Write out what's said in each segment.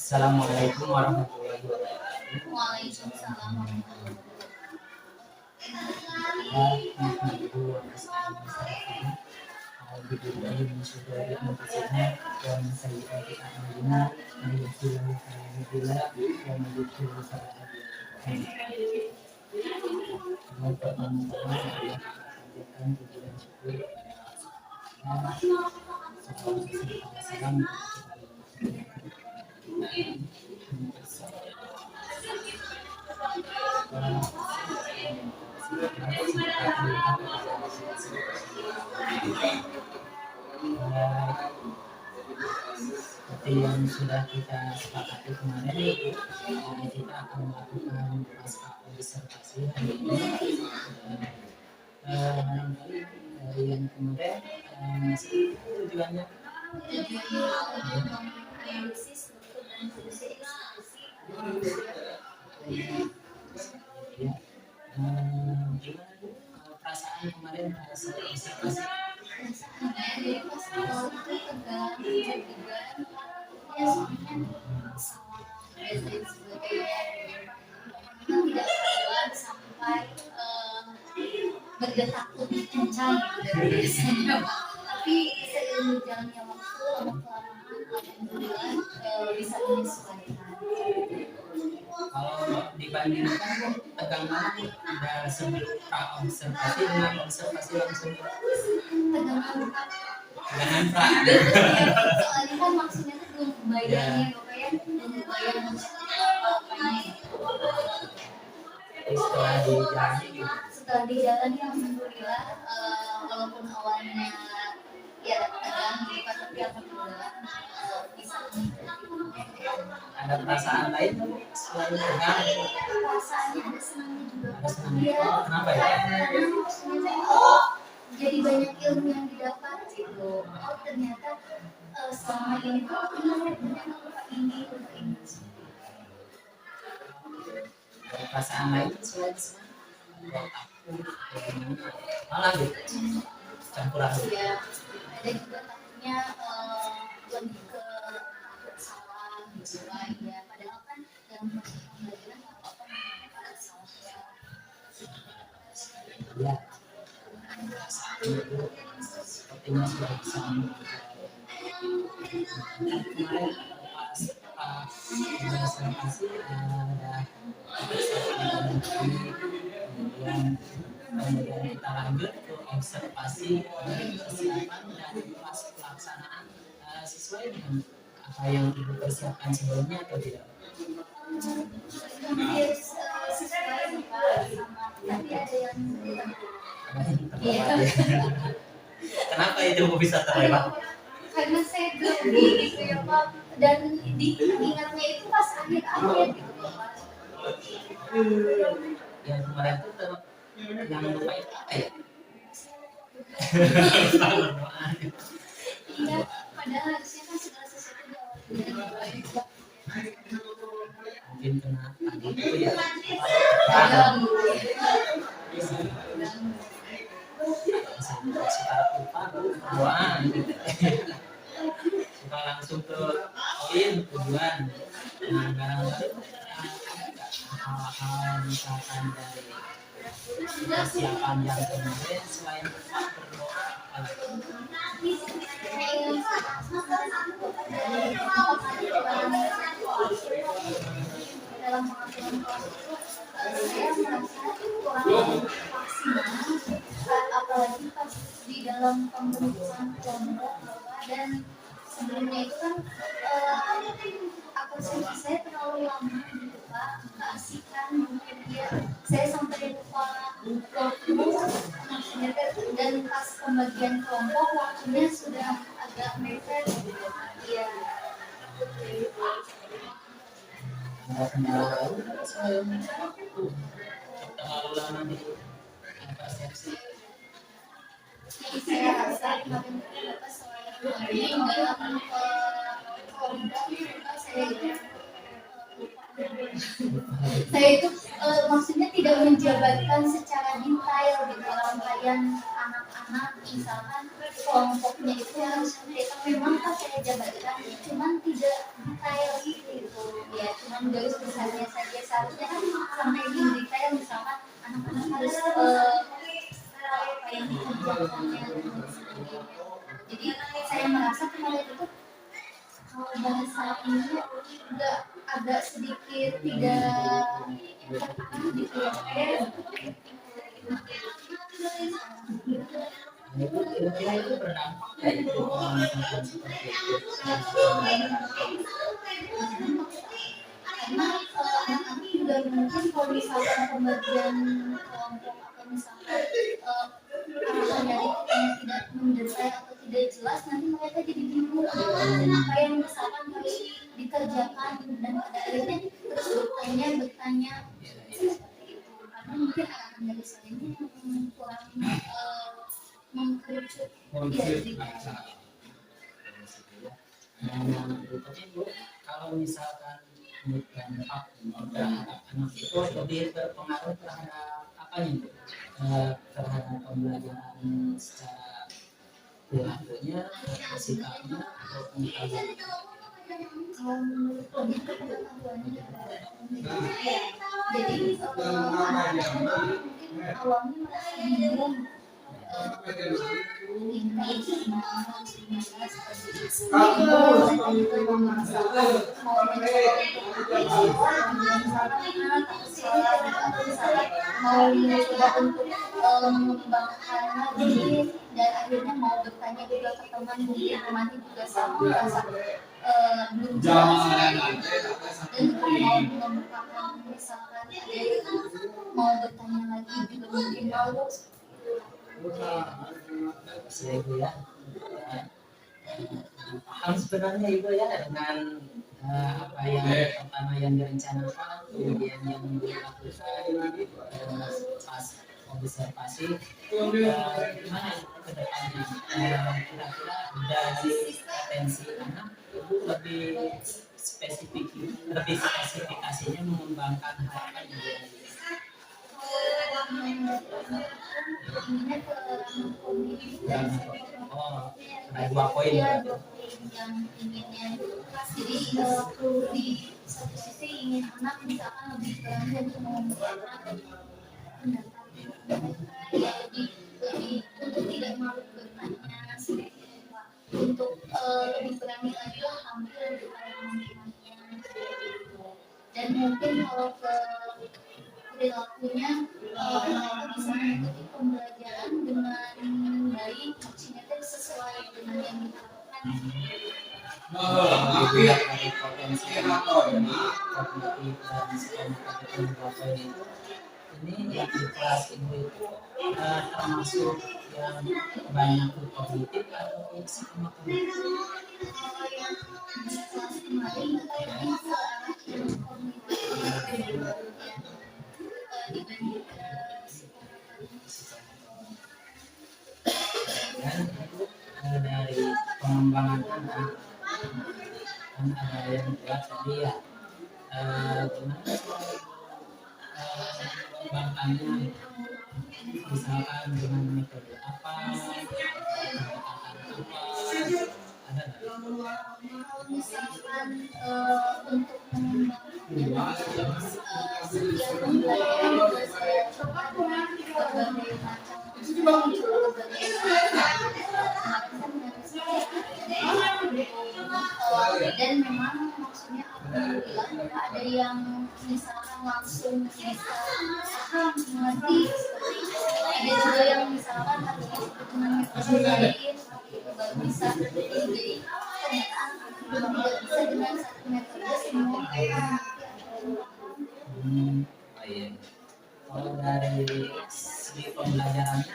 Assalamualaikum warahmatullahi wabarakatuh. Waalaikumsalam warahmatullahi Seperti yang sudah kita sepakati kemarin, kita akan melakukan pasca disertasi hari ini. Dari yang kemarin tujuannya gimana Bu? Perasaan kemarin merasa disertasi? sampai berdetak kencang dari biasanya. Tapi seiring jalannya waktu lama-kelamaan alhamdulillah bisa menyesuaikan. Kalau dibandingkan tegang mana nih? Ada sebelum observasi dengan observasi langsung Tegangan pra. soalnya kan maksudnya tuh belum kebayangnya ya belum kebayang setelah dijalani alhamdulillah walaupun awalnya ya tegang gitu kan tapi alhamdulillah bisa Ada perasaan lain selain tegang? perasaannya ada senangnya juga. Ada senangnya. Kenapa ya? Karena maksudnya jadi banyak ilmu yang didapat gitu. Oh ternyata selama ini tuh lupa ini. Ada perasaan lain selain senang? Takut, malah gitu. Campuran. Ya, ada juga takutnya lebih ke salah gitu lah ya. Padahal kan dalam proses pembelajaran apa ada salah ya. Ya. Sepertinya sudah bisa kemarin pas observasi ada kemudian kita lanjut ke observasi persiapan dan pas pelaksanaan sesuai dengan apa yang ibu persiapkan sebelumnya atau tidak? Hampir sesuai sama tapi ada yang terlewat ya. Kenapa itu bisa terlewat? Karena saya grogi gitu ya Pak dan diingatnya itu pas akhir-akhir gitu Pak. Yang kemarin itu yang lupa itu apa ya? Iya, padahal harusnya kan segala sesuatu diawali dengan baik. Mungkin kena tadi itu ya. Suka lupa berdoa suka langsung ke poin tujuan. Nah barangkali hal-hal misalkan dari persiapan yang kemarin selain berdoa dalam pengaturan proses saya merasa kurang maksimal apalagi pas di dalam pembentukan kelompok dan sebelumnya itu kan absensi saya terlalu lama gitu Pak keasikan mungkin ya saya sampai lupa waktu maksudnya dan pas pembagian kelompok waktunya sudah agak mepet gitu ya kendala lain selain terlalu lama di persepsi. Saya rasa kemarin Bapak seorang dalam saya itu maksudnya tidak menjabarkan secara detail di rangkaian anak-anak misalkan kelompoknya itu harus memang kan saya jabarkan cuman tidak detail gitu seharusnya kan sampai di detail misalkan anak-anak harus apa yang dikerjakannya dan sebagainya. Jadi saya merasa kemarin itu kalau bahasa ini agak sedikit tidak kira-kira itu berdampak ya itu kalau misalkan seperti itu. Karena anak-anak juga mungkin kalau misalkan pembagian kelompok atau misalkan arahan dari kitanya tidak mendetail atau tidak jelas, nanti mereka jadi bingung apa yang misalkan harus dikerjakan dan pada akhirnya terus bertanya seperti itu. Karena mungkin arahan dari saya ini kurang mengkerucut Berikutnya Bu, kalau misalkan dampak terhadap anak itu lebih berpengaruh terhadap apa nih Bu? Terhadap pembelajaran secara perilakunya, sikapnya, atau pengetahuan. kalau menurut lebih ke pengetahuannya ya. Jadi anak-anak mungkin awalnya merasa bingung mau mencoba untuk mengembangkan lagi dan akhirnya mau bertanya juga ke teman mungkin temannya juga sama merasa belum jelas dan mau membukakan misalkan ada yang mau bertanya lagi juga mungkin malu. Saya Ibu ya, paham sebenarnya Ibu ya dengan apa yang pertama yang direncanakan, kemudian yang dilakukan pas observasi, gimana ke depannya, kira-kira dari potensi anak Ibu lebih spesifikasinya mengembangkan harapan yang ada 2 poin yang inginnya jadi di satu sisi ingin anak misalkan lebih berani untuk mengembangkan pendapat ya lebih untuk tidak malu bertanya untuk lebih berani lagi tampil di hadapan dan mungkin kalau ke perilakunya mereka bisa mengikuti pembelajaran dengan baik maksudnya sesuai dengan yang diharapkan. Dilihat dari potensi kognitif dan psikomotorik itu, ini yang di kelas Ibu itu termasuk yang banyak kognitif atau psikomotorik? Kalau yang di kelas kemarin kayaknya yang kognitif Dan itu dari pengembangan anak kan ada yang buat tadi ya, gimana mengembangkannya, misalkan dengan metode apa, pendekatan apa, ada nggak? kalau misalkan untuk mengembangkannya setiap pembelajaran juga saya coba berbagai macam dan memang maksudnya alhamdulillah ada yang misalkan langsung bisa paham mengerti ada juga yang misalkan harus disebut dengan metode lain baru bisa jadi kenyataan tidak bisa dengan satu metode semua Baik. Kalau dari segi pembelajarannya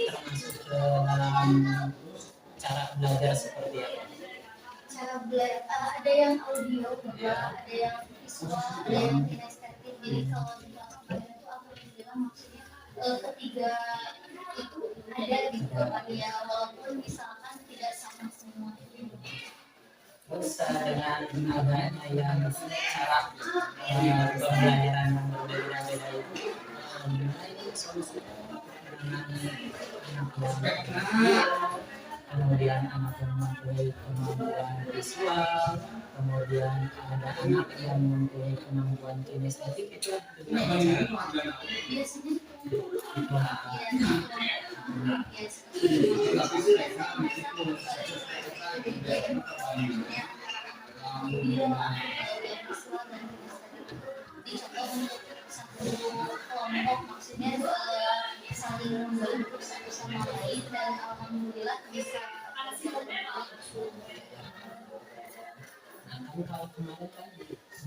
termasuk ke dalam cara belajar seperti apa? cara belajar ada yang audio ada yang visual ada yang kinestetik jadi kalau di belakang itu alhamdulillah maksudnya ketiga itu ada di ya walaupun misalkan tidak sama semua. Terus dengan adanya yang cara pembelajaran yang berbeda-beda itu, gimana ini solusinya dengan anak yang kemudian anak yang mempunyai kemampuan visual, kemudian ada anak yang mempunyai kemampuan kinestetik, itu juga biasanya kelompok, maksudnya saling membantu satu sama lain dan alhamdulillah bisa. Nah, kan kalau kemarin kan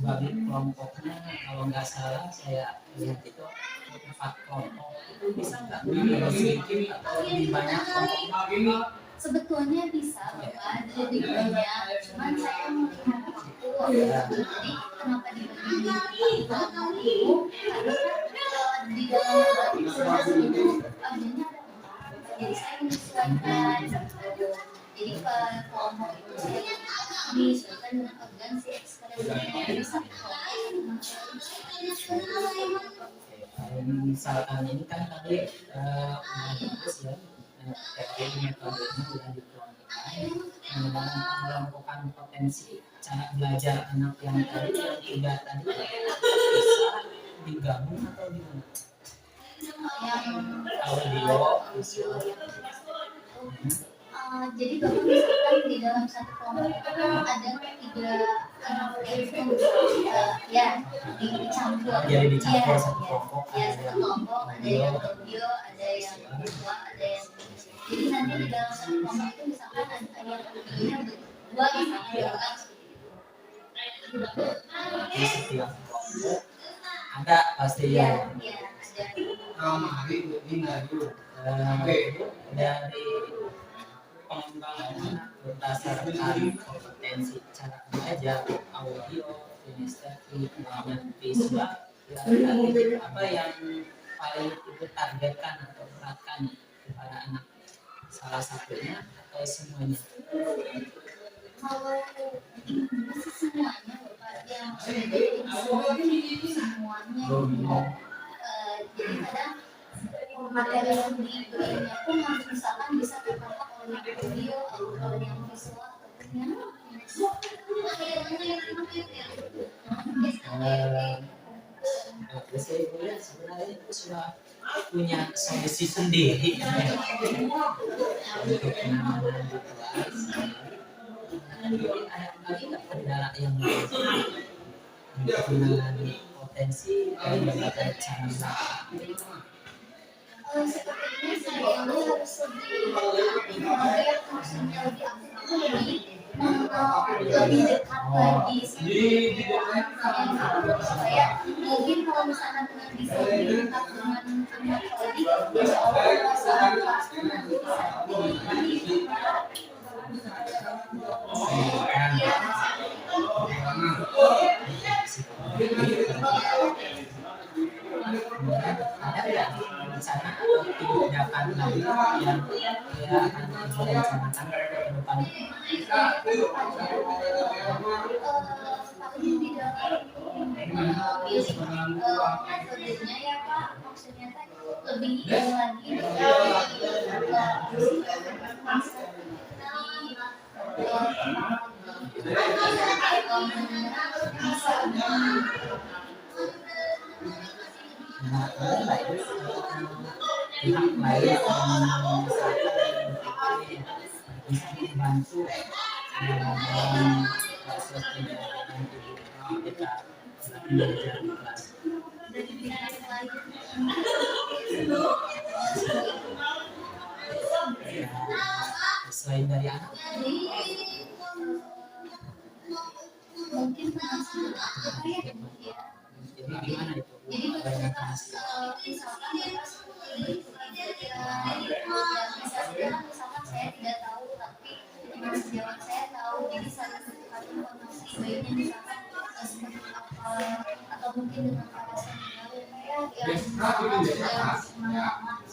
bagi kelompoknya, kalau nggak salah saya lihat itu 4 kelompok, itu bisa nggak lebih sedikit atau lebih banyak kelompok? Sebetulnya bisa Bapak, lebih banyak, cuman saya melihat waktu. Jadi kenapa dibagi kelompok itu? Karena kan di dalam kelas itu adanya ada 4. Jadi saya menyesuaikan. Jadi per kelompok itu saya menyesuaikan dengan organsi eksklusifnya. Jadi satu kelompok. Misalkan ini kan tadi bagus ya, teknik metodenya sudah dikelompokkan. Dalam pengelompokan potensi cara belajar anak yang tadi yang tidak tadi bisa digabung atau gimana? Audio, visual. Jadi Bapak misalkan di dalam satu kelompok itu ada 3 anak yang ya dicampur. Jadi dicampur satu kelompok. Ya, satu kelompok ada yang audio, ada yang visual, ada yang. Jadi nanti di dalam satu kelompok itu misalkan ada yang audionya 2 misalkan juga. Jadi setiap kelompok ada pasti ya. Iya, ada. Dari pengembangan berdasarkan kompetensi cara belajar, audio, kinestetik, dan visual, apa yang paling itu targetkan atau beratkan kepada anak, salah satunya atau semuanya? Kalau semuanya Bapak yang semuanya jadi kadang materi yang diberinya pun harus misalkan bisa tertangkap oleh audio atau yang visual Saya lihat sebenarnya itu sudah punya solusi sendiri untuk penanganan di kelas. Jadi ada lagi nggak kendala yang untuk menangani potensi dan berbagai cara belajar? sepertinya saya ini harus lebih maksudnya lebih lebih dekat lagi supaya mungkin kalau misalkan dengan bisa lebih dekat dengan anak lagi insya Allah masalah kelasnya nanti bisa Ada nggak rencana atau tindakan lagi yang akan direncanakan ke depan? paling di dalam metodenya ya Pak, maksudnya kan lebih lagi Pihak lain yang bisa membantu dalam proses pendidikan kita belajar di kelas. Selain dari anak, mungkin jadi gimana itu? jadi misalkan misalkan saya tidak tahu tapi teman sejawat saya tahu, jadi saling bertukar informasi baiknya misalkan seperti apa atau mungkin dengan alasan yang lama.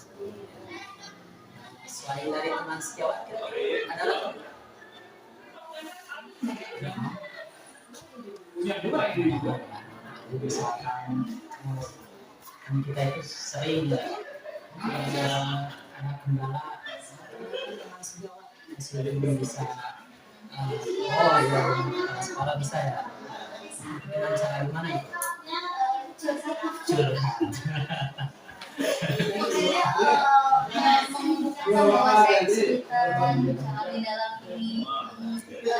Selain dari teman sejawat, ada lagi? Misalkan kan kita itu sering ya ada kendala teman sejawat masih belum bisa oh ya sekolah bisa ya dengan cara gimana itu curhat mengumpulkan bahwa saya kesulitan di dalam ini bisa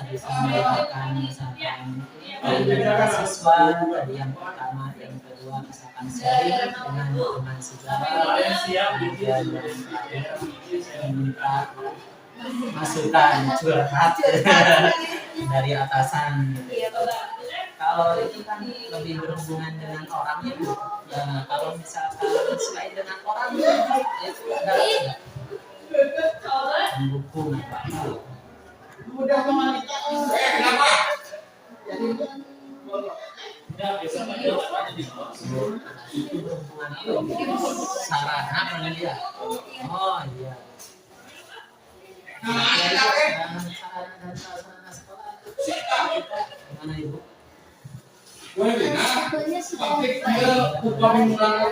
bisa mendapatkan misalkan siswa dari yang pertama yang kedua misalkan sharing dengan teman sejarah kemudian yang terakhir meminta masukan curhat dari atasan gitu. Kalau itu kan lebih berhubungan dengan orangnya ya, kalau misalkan selain dengan orang itu ada mendukung apa itu berhubungan sarana pendidikan oh iya sarana sekolah gimana ibu contohnya sudah kemarin kan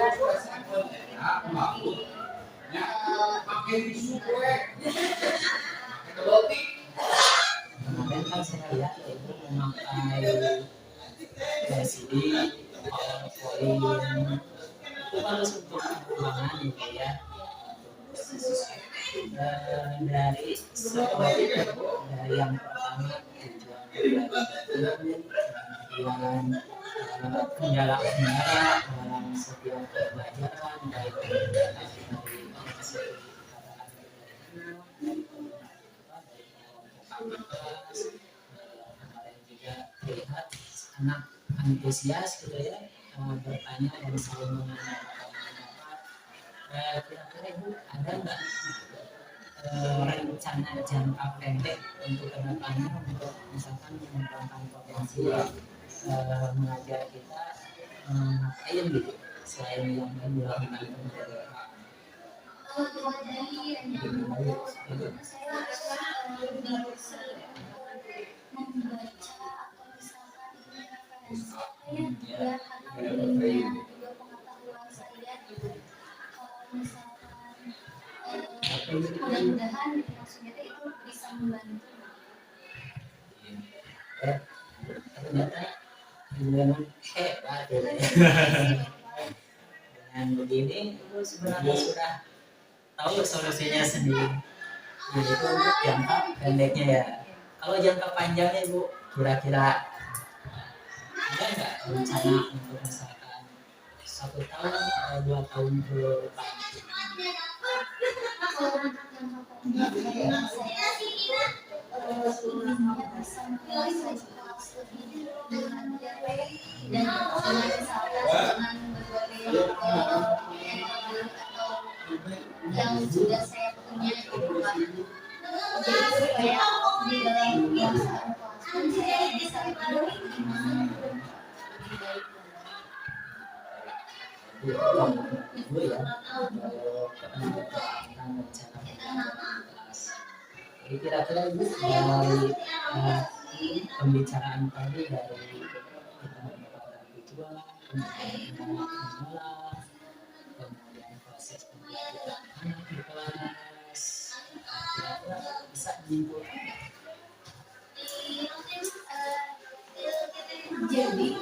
saya lihat ya ibu memakai LCD powerpoint itu harus untuk pengembangan gitu ya dari sekolah itu dari yang pertama tujuan belajar kemudian kendala-kendala dalam setiap pembelajaran baik dari kemarin juga terlihat anak antusias gitu ya bertanya dan saling menanyakan pendapat kira-kira ibu ada nggak rencana jangka pendek untuk kedepannya untuk misalkan mengembangkan potensi mengajar kita ngapain gitu selain yang dilakukan pemerintah dari yang saya bisa membaca atau misalkan referensi ya karena ilmunya juga pengetahuan saya misalkan mudah-mudahan maksudnya itu bisa membantu ternyata dengan hebat ya. Dengan begini itu sebenarnya sudah tahu solusinya sendiri jadi itu untuk jangka pendeknya ya kalau jangka panjangnya ibu kira-kira ada nggak rencana untuk misalkan 1 tahun atau 2 tahun ke depan ilmunya bisa menguasai kelas lebih dengan dan misalkan dengan berbagai metode atau yang sudah saya punya gitu kan jadi supaya di dalam pelaksanaan kelas pun saya bisa tahu gimana lebih baik ibu ya tentang rencana kelas jadi kira-kira ibu dari pembicaraan tadi dari kita mendapatkan tujuan kemudian mengolah kemudian proses pembelajaran anak di kelas kira-kira bisa menyimpulkan jadi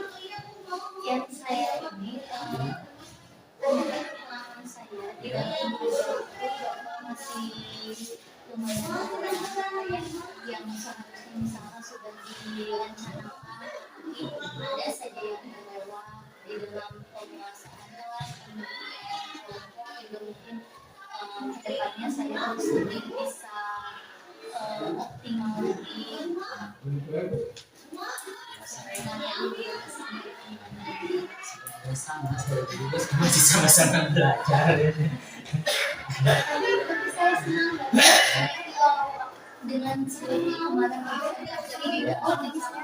yang saya ini pengalaman saya di dalam masih lumayan yang seharusnya misalnya sudah direncanakan ada saja yang terlewat di dalam penguasaan kelas kemudian kelompok juga mungkin kedepannya saya harus lebih bisa optimal lagi sama saya juga masih sama-sama belajar tapi saya senang dengan seperti kemarin jadi ternyata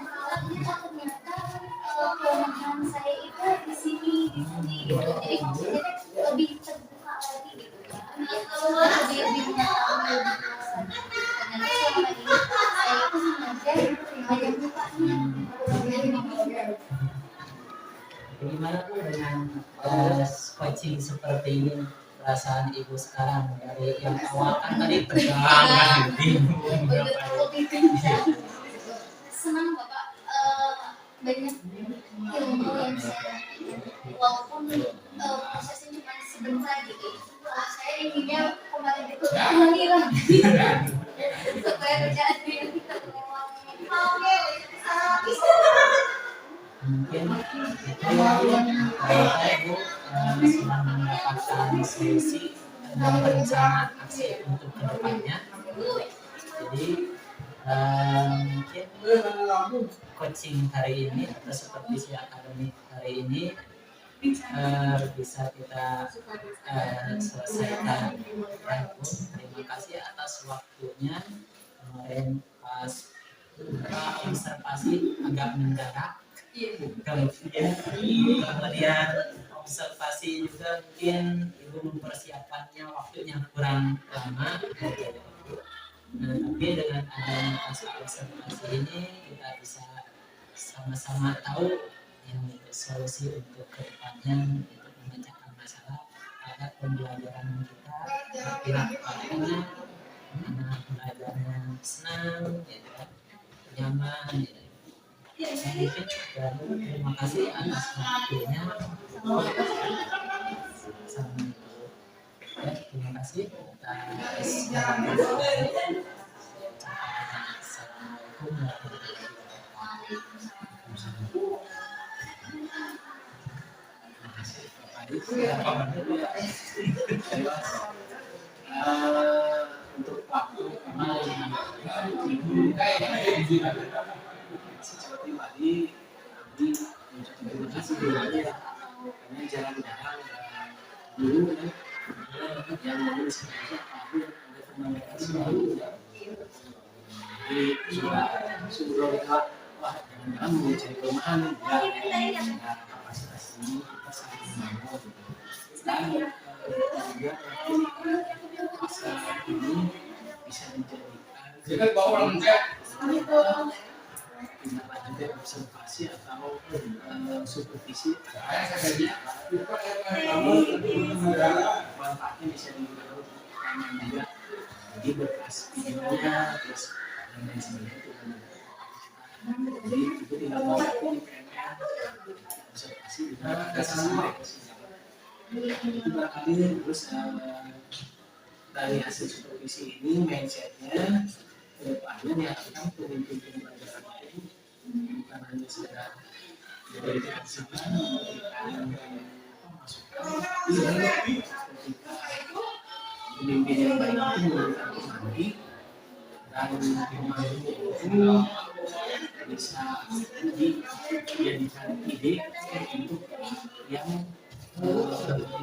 kelemahan saya itu di sini gitu. Jadi maksudnya lebih terbuka lagi gitu kan lebih mengetahui lebih luas lagi ternyata selama ini saya itu mengajar hanya bukanya jadi gimana tuh dengan coaching seperti ini, perasaan ibu sekarang dari yang awal kan tadi tegang, bingung berapa senang Bapak, banyak ilmu yang saya dapatkan walaupun prosesnya cuma sebentar gitu. Kalau saya inginnya kemarin itu lagi supaya terjadi yang kita memang mungkin itu ibu sedang mendapatkan solusi dan rencana aksi untuk kedepannya. Jadi mungkin coaching hari ini atau supervisi akademik hari ini bisa kita selesaikan. Ya, Bu, terima kasih atas waktunya. Kemarin pas observasi agak mendadak. Kemudian observasi juga mungkin ibu mempersiapkannya waktunya kurang lama. Nah, tapi dengan adanya fase observasi ini kita bisa sama-sama tahu yang solusi untuk kedepannya untuk memecahkan masalah agar pembelajaran kita berpihak padanya, anak belajarnya senang, gitu kan, nyaman. Gitu. Mungkin terima kasih atas waktunya. Terima kasih atas Assalamualaikum warahmatullahi Untuk waktu kemarin seperti tadi kami mengucapkan terima kasih kepada karena jarang-jarang dulu yang menulis aku ada komunikasi baru jadi sudah wah jangan-jangan mau cari kelemahan ya kapasitas ini kita sangat membangun dan juga masa ini bisa dijadikan tindak lanjut observasi atau supervisi manfaatnya bisa digunakan juga di berkas videonya terus dan lain sebagainya jadi itu tidak mau di PMR observasi juga ada sesuai itu barangkali terus dari hasil supervisi ini mindsetnya kedepannya diharapkan pemimpin pelajaran lain bukan hanya sekedar memberikan saran, memberikan masukan, ketika pemimpin yang baik itu memberikan pemandu dan pemandu itu bisa dijadikan ide untuk yang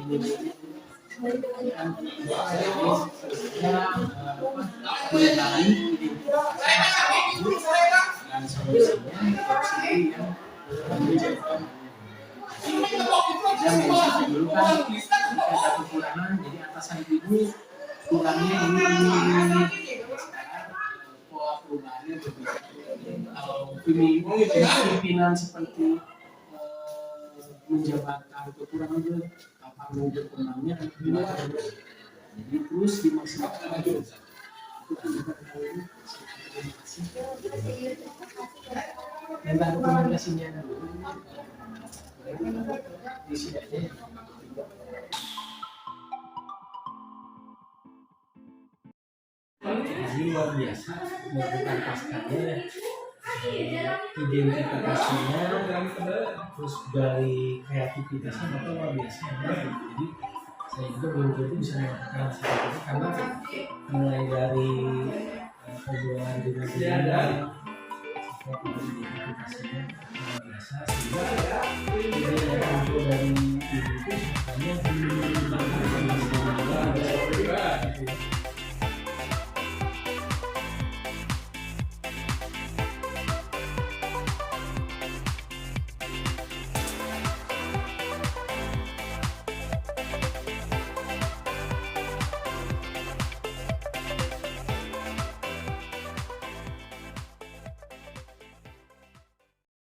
dinilainya mengenai dan solusinya yang menjadikan tidak menjadi dulu kan ada kekurangan jadi atasan ibu kurangnya ini sekarang pola perubahannya berbeda kalau pimpinan seperti menjabarkan kekurangan itu apa mau berkembangnya jadi terus dimaksimalkan itu minta rekomendasinya di sini aja ya. Jadi luar biasa melakukan pascanya identifikasinya terus dari kreativitasnya itu luar biasa jadi saya juga belum tentu bisa melakukan seperti itu karena mulai dari hubungan dengan dia sampai identifikasinya luar biasa sehingga ide yang muncul dari ibu itu sebenarnya